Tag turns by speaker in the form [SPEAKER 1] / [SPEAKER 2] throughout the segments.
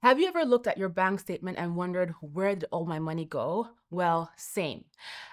[SPEAKER 1] Have you ever looked at your bank statement and wondered, where did all my money go? Well, same.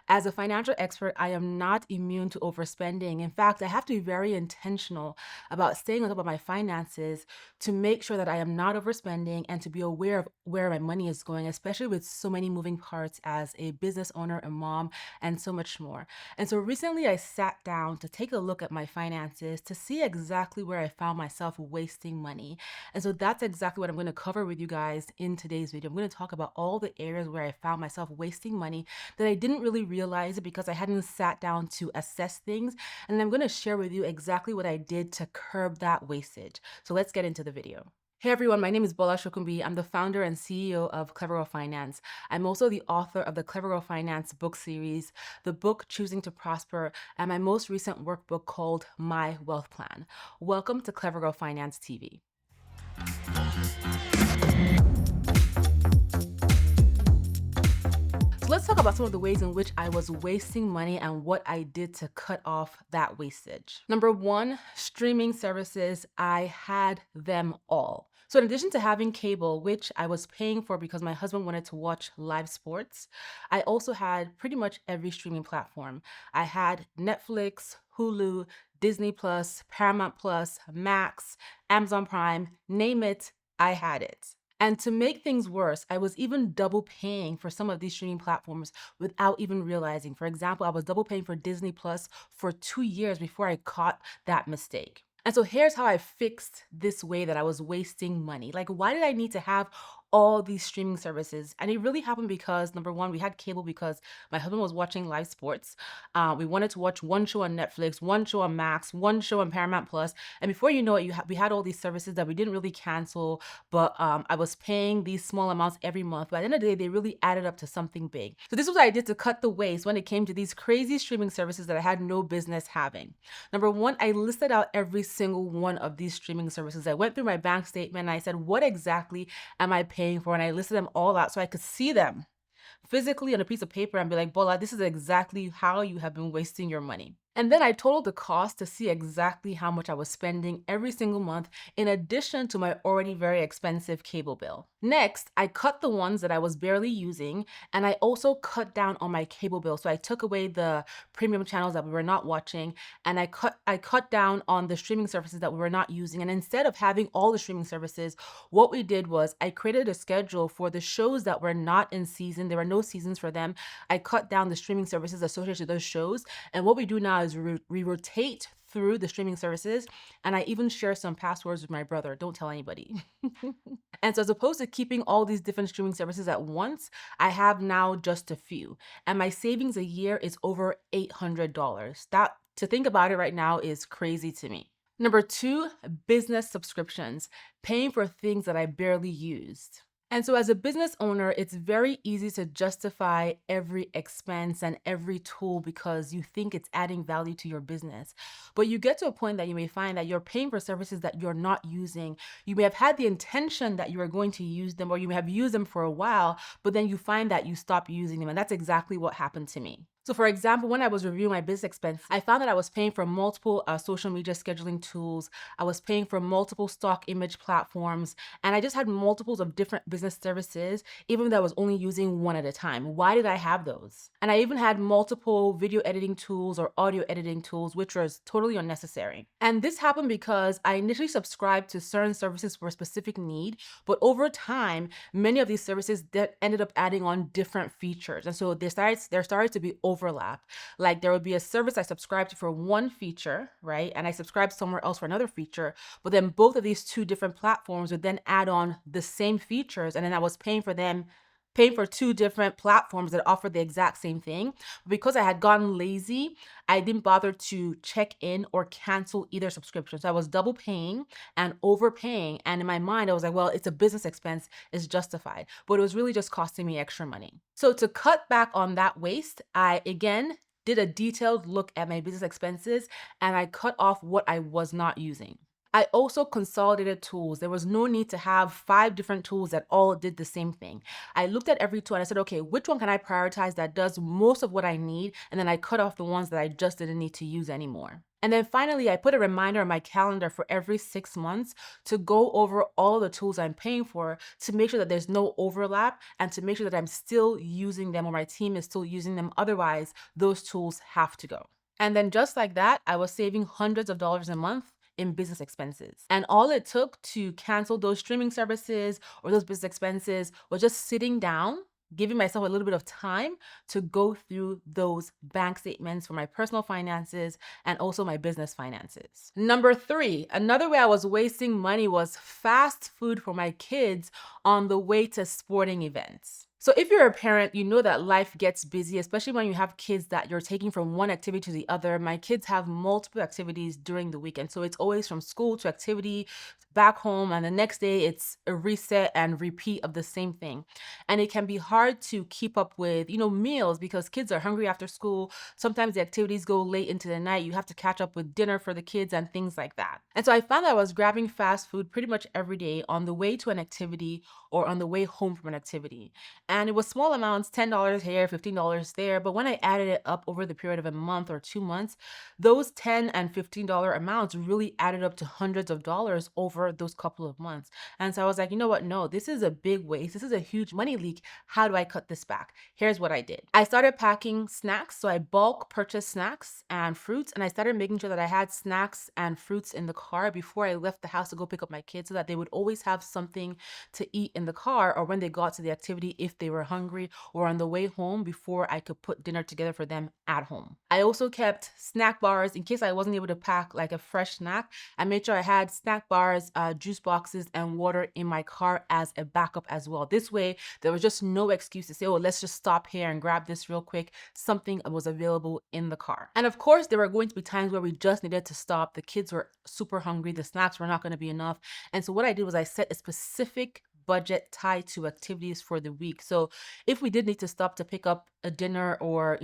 [SPEAKER 1] As a financial expert, I am not immune to overspending. In fact, I have to be very intentional about staying on top of my finances to make sure that I am not overspending and to be aware of where my money is going, especially with so many moving parts as a business owner, a mom, and so much more. And so recently I sat down to take a look at my finances to see exactly where I found myself wasting money. And so that's exactly what I'm going to cover with you guys in today's video. I'm going to talk about all the areas where I found myself wasting money that I didn't really realize it because I hadn't sat down to assess things. And I'm going to share with you exactly what I did to curb that wastage. So let's get into the video. Hey everyone, my name is Bola Shokumbi. I'm the founder and CEO of Clever Girl Finance. I'm also the author of the Clever Girl Finance book series, the book Choosing to Prosper, and my most recent workbook called My Wealth Plan. Welcome to Clever Girl Finance TV. So let's talk about some of the ways in which I was wasting money and what I did to cut off that wastage. Number one, streaming services. I had them all. So in addition to having cable, which I was paying for because my husband wanted to watch live sports, I also had pretty much every streaming platform. I had Netflix, Hulu, Disney Plus, Paramount Plus, Max, Amazon Prime, name it, I had it. And to make things worse, I was even double paying for some of these streaming platforms without even realizing. For example, I was double paying for Disney Plus for 2 years before I caught that mistake. And so here's how I fixed this way that I was wasting money. Like, why did I need to have all these streaming services? And it really happened because, number one, we had cable because my husband was watching live sports. We wanted to watch one show on Netflix, one show on Max, one show on Paramount Plus. And before you know it, we had all these services that we didn't really cancel, but I was paying these small amounts every month. But at the end of the day, they really added up to something big. So this is what I did to cut the waste when it came to these crazy streaming services that I had no business having. Number one, I listed out every single one of these streaming services. I went through my bank statement and I said, what exactly am I paying for? And I listed them all out so I could see them physically on a piece of paper and be like, Bola, this is exactly how you have been wasting your money. And then I totaled the cost to see exactly how much I was spending every single month, in addition to my already very expensive cable bill. Next, I cut the ones that I was barely using, and I also cut down on my cable bill. So I took away the premium channels that we were not watching, and I cut down on the streaming services that we were not using. And instead of having all the streaming services, what we did was I created a schedule for the shows that were not in season. There were no seasons for them. I cut down the streaming services associated with those shows. And what we do now is we rotate through the streaming services, and I even share some passwords with my brother. Don't tell anybody. And so as opposed to keeping all these different streaming services at once, I have now just a few. And my savings a year is over $800. That, to think about it right now, is crazy to me. Number two, business subscriptions, paying for things that I barely used. And so as a business owner, it's very easy to justify every expense and every tool because you think it's adding value to your business. But you get to a point that you may find that you're paying for services that you're not using. You may have had the intention that you are going to use them, or you may have used them for a while, but then you find that you stop using them. And that's exactly what happened to me. So for example, when I was reviewing my business expense, I found that I was paying for multiple social media scheduling tools. I was paying for multiple stock image platforms, and I just had multiples of different business services, even though I was only using one at a time. Why did I have those? And I even had multiple video editing tools or audio editing tools, which was totally unnecessary. And this happened because I initially subscribed to certain services for a specific need, but over time, many of these services that ended up adding on different features. And so there started to be overlap. Like there would be a service I subscribed to for one feature, right? And I subscribed somewhere else for another feature, but then both of these two different platforms would then add on the same features. And then I was paying for two different platforms that offered the exact same thing. But because I had gotten lazy, I didn't bother to check in or cancel either subscription. So I was double paying and overpaying. And in my mind, I was like, well, it's a business expense, it's justified. But it was really just costing me extra money. So to cut back on that waste, I again did a detailed look at my business expenses and I cut off what I was not using. I also consolidated tools. There was no need to have 5 different tools that all did the same thing. I looked at every tool and I said, okay, which one can I prioritize that does most of what I need? And then I cut off the ones that I just didn't need to use anymore. And then finally, I put a reminder on my calendar for every 6 months to go over all the tools I'm paying for to make sure that there's no overlap and to make sure that I'm still using them or my team is still using them. Otherwise, those tools have to go. And then just like that, I was saving hundreds of dollars a month in business expenses. And all it took to cancel those streaming services or those business expenses was just sitting down, giving myself a little bit of time to go through those bank statements for my personal finances and also my business finances. Number 3, another way I was wasting money was fast food for my kids on the way to sporting events. So if you're a parent, you know that life gets busy, especially when you have kids that you're taking from one activity to the other. My kids have multiple activities during the weekend. So it's always from school to activity, back home, and the next day it's a reset and repeat of the same thing. And it can be hard to keep up with, meals because kids are hungry after school. Sometimes the activities go late into the night. You have to catch up with dinner for the kids and things like that. And so I found that I was grabbing fast food pretty much every day on the way to an activity or on the way home from an activity. And it was small amounts, $10 here, $15 there. But when I added it up over the period of a month or 2 months, those $10 and $15 amounts really added up to hundreds of dollars over those couple of months. And so I was like, you know what? No, this is a big waste. This is a huge money leak. How do I cut this back? Here's what I did. I started packing snacks. So I bulk purchased snacks and fruits. And I started making sure that I had snacks and fruits in the car before I left the house to go pick up my kids so that they would always have something to eat in the car or when they got to the activity if they were hungry or on the way home before I could put dinner together for them at home. I also kept snack bars in case I wasn't able to pack like a fresh snack. I made sure I had snack bars, juice boxes, and water in my car as a backup as well. This way, there was just no excuse to say, oh, let's just stop here and grab this real quick. Something was available in the car. And of course, there were going to be times where we just needed to stop. The kids were super hungry. The snacks were not going to be enough. And so what I did was I set a specific budget tied to activities for the week. So if we did need to stop to pick up a dinner or,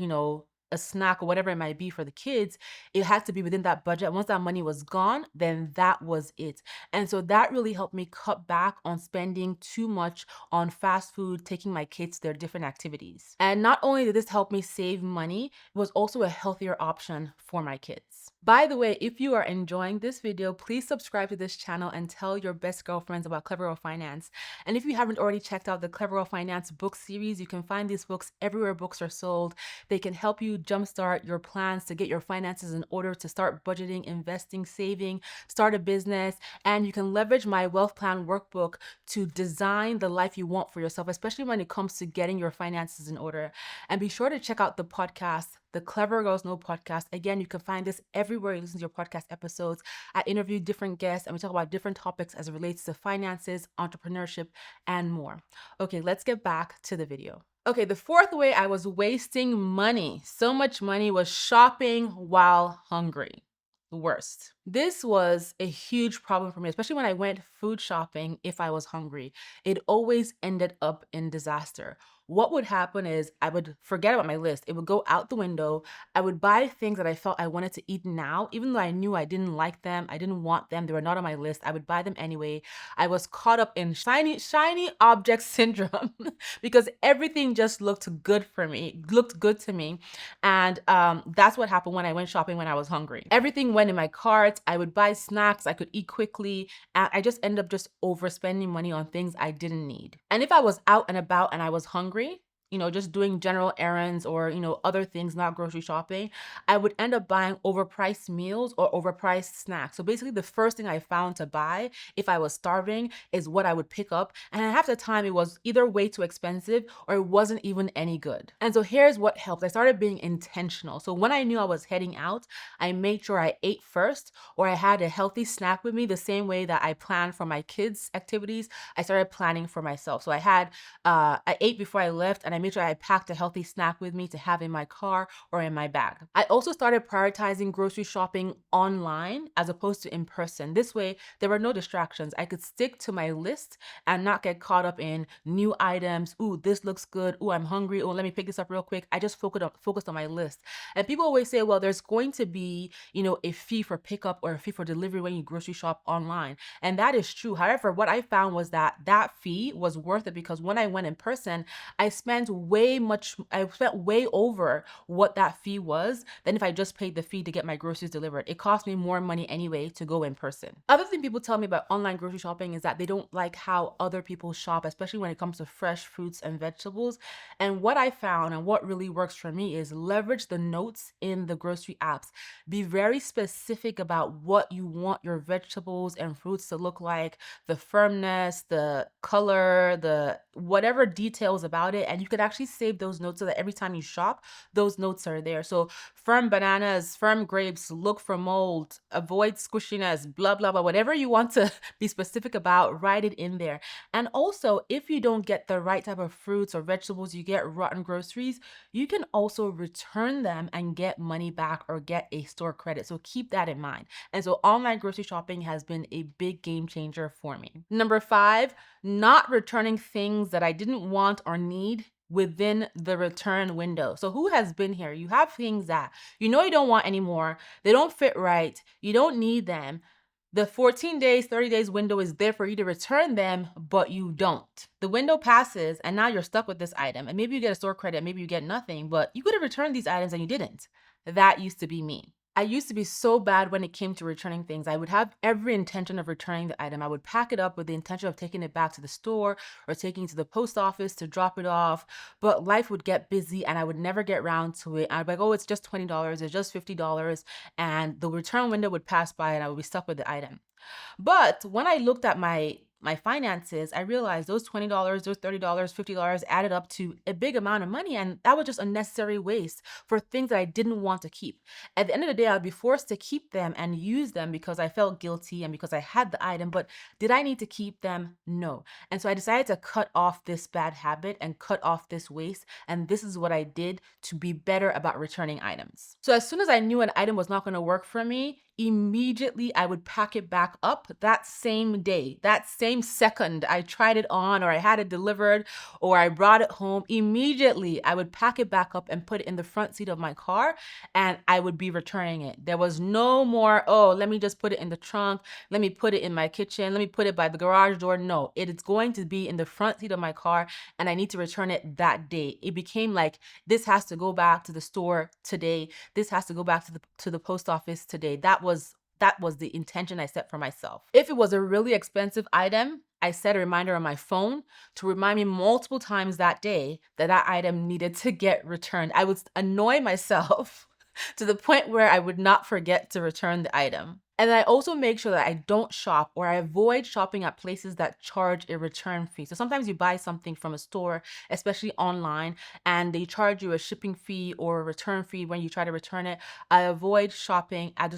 [SPEAKER 1] a snack or whatever it might be for the kids, it had to be within that budget. Once that money was gone, then that was it. And so that really helped me cut back on spending too much on fast food, taking my kids to their different activities. And not only did this help me save money, it was also a healthier option for my kids. By the way, if you are enjoying this video, please subscribe to this channel and tell your best girlfriends about Clever Girl Finance. And if you haven't already checked out the Clever Girl Finance book series, you can find these books everywhere books are sold. They can help you jumpstart your plans to get your finances in order, to start budgeting, investing, saving, start a business. And you can leverage my wealth plan workbook to design the life you want for yourself, especially when it comes to getting your finances in order. And be sure to check out the podcast, the Clever Girls Know podcast. Again, you can find this everywhere you listen to your podcast episodes. I interview different guests and we talk about different topics as it relates to finances, entrepreneurship, and more. Okay, let's get back to the video. Okay, the fourth way I was wasting money, so much money, was shopping while hungry. The worst. This was a huge problem for me, especially when I went food shopping if I was hungry. It always ended up in disaster. What would happen is I would forget about my list. It would go out the window. I would buy things that I felt I wanted to eat now, even though I knew I didn't like them. I didn't want them. They were not on my list. I would buy them anyway. I was caught up in shiny object syndrome because everything just looked good for me, looked good to me. And that's what happened when I went shopping when I was hungry. Everything went in my cart. I would buy snacks I could eat quickly. And I just ended up just overspending money on things I didn't need. And if I was out and about and I was hungry, just doing general errands or, other things, not grocery shopping, I would end up buying overpriced meals or overpriced snacks. So basically the first thing I found to buy if I was starving is what I would pick up. And half the time it was either way too expensive or it wasn't even any good. And so here's what helped. I started being intentional. So when I knew I was heading out, I made sure I ate first or I had a healthy snack with me the same way that I planned for my kids' activities. I started planning for myself. So I ate before I left and I made sure I packed a healthy snack with me to have in my car or in my bag. I also started prioritizing grocery shopping online as opposed to in person. This way, there were no distractions. I could stick to my list and not get caught up in new items. Ooh, this looks good. Ooh, I'm hungry. Oh, let me pick this up real quick. I just focused on my list. And people always say, well, there's going to be, a fee for pickup or a fee for delivery when you grocery shop online. And that is true. However, what I found was that fee was worth it because when I went in person, I spent I spent way over what that fee was than if I just paid the fee to get my groceries delivered. It cost me more money anyway to go in person. Other thing people tell me about online grocery shopping is that they don't like how other people shop, especially when it comes to fresh fruits and vegetables. And what I found and what really works for me is leverage the notes in the grocery apps. Be very specific about what you want your vegetables and fruits to look like, the firmness, the color, the whatever details about it. And you could actually save those notes so that every time you shop, those notes are there. So firm bananas, firm grapes, look for mold, avoid squishiness, blah, blah, blah, whatever you want to be specific about, write it in there. And also, if you don't get the right type of fruits or vegetables, you get rotten groceries, you can also return them and get money back or get a store credit. So keep that in mind. And so online grocery shopping has been a big game changer for me. Number 5, not returning things that I didn't want or need within the return window. So who has been here? You have things that you know you don't want anymore. They don't fit right. You don't need them. The 14 days, 30 days window is there for you to return them, but you don't. The window passes and now you're stuck with this item. And maybe you get a store credit, maybe you get nothing, but you could have returned these items and you didn't. That used to be me. I used to be so bad when it came to returning things. I would have every intention of returning the item. I would pack it up with the intention of taking it back to the store or taking it to the post office to drop it off. But life would get busy and I would never get around to it. I'd be like, oh, it's just $20, it's just $50. And the return window would pass by and I would be stuck with the item. But when I looked at my finances, I realized those $20, those $30, $50 added up to a big amount of money. And that was just unnecessary waste for things that I didn't want to keep. At the end of the day, I'd be forced to keep them and use them because I felt guilty and because I had the item. But did I need to keep them? No. And so I decided to cut off this bad habit and cut off this waste. And this is what I did to be better about returning items. So as soon as I knew an item was not going to work for me, immediately I would pack it back up that same day, that same second I tried it on or I had it delivered or I brought it home. Immediately I would pack it back up and put it in the front seat of my car and I would be returning it. There was no more, oh, let me just put it in the trunk. Let me put it in my kitchen. Let me put it by the garage door. No, it is going to be in the front seat of my car and I need to return it that day. It became like, this has to go back to the store today. This has to go back to the post office today. That was the intention I set for myself. If it was a really expensive item, I set a reminder on my phone to remind me multiple times that day that that item needed to get returned. I would annoy myself to the point where I would not forget to return the item. And I also make sure that I don't shop or I avoid shopping at places that charge a return fee. So sometimes you buy something from a store, especially online, and they charge you a shipping fee or a return fee when you try to return it. I avoid shopping at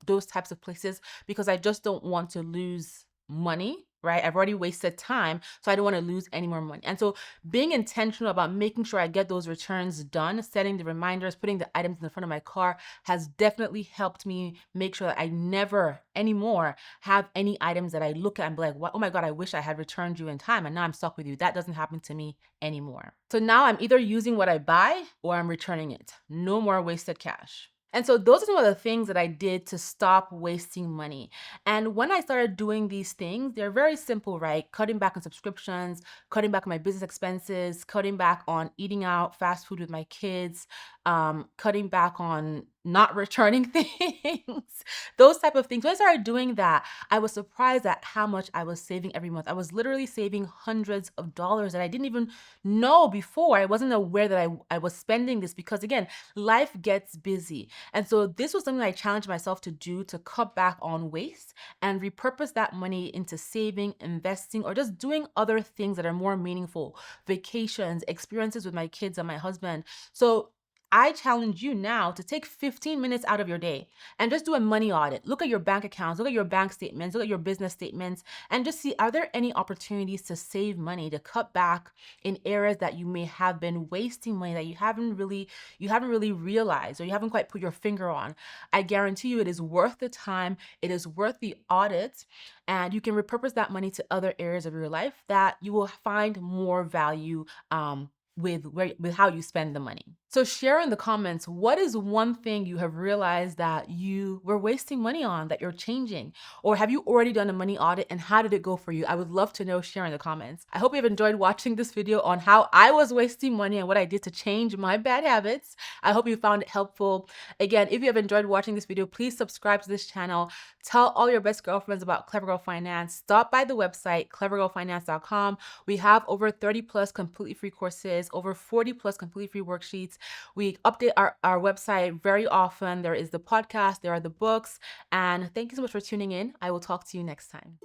[SPEAKER 1] those types of places because I just don't want to lose money, right? I've already wasted time, so I don't want to lose any more money. And so being intentional about making sure I get those returns done, setting the reminders, putting the items in the front of my car has definitely helped me make sure that I never anymore have any items that I look at and be like, oh my God, I wish I had returned you in time and now I'm stuck with you. That doesn't happen to me anymore. So now I'm either using what I buy or I'm returning it. No more wasted cash. And so those are some of the things that I did to stop wasting money. And when I started doing these things, they're very simple, right? Cutting back on subscriptions, cutting back on my business expenses, cutting back on eating out fast food with my kids, cutting back on not returning things, those type of things. When I started doing that, I was surprised at how much I was saving every month. I was literally saving hundreds of dollars that I didn't even know before. I wasn't aware that I was spending this because, again, life gets busy. And so this was something I challenged myself to do to cut back on waste and repurpose that money into saving, investing, or just doing other things that are more meaningful, vacations, experiences with my kids and my husband. So I challenge you now to take 15 minutes out of your day and just do a money audit. Look at your bank accounts, look at your bank statements, look at your business statements, and just see, are there any opportunities to save money, to cut back in areas that you may have been wasting money that you haven't really realized or you haven't quite put your finger on. I guarantee you it is worth the time, it is worth the audit, and you can repurpose that money to other areas of your life that you will find more value with how you spend the money. So share in the comments, what is one thing you have realized that you were wasting money on that you're changing? Or have you already done a money audit and how did it go for you? I would love to know, share in the comments. I hope you've enjoyed watching this video on how I was wasting money and what I did to change my bad habits. I hope you found it helpful. Again, if you have enjoyed watching this video, please subscribe to this channel. Tell all your best girlfriends about Clever Girl Finance. Stop by the website, clevergirlfinance.com. We have over 30 plus completely free courses, over 40 plus completely free worksheets. We update our website very often. There is the podcast, there are the books, and thank you so much for tuning in. I will talk to you next time.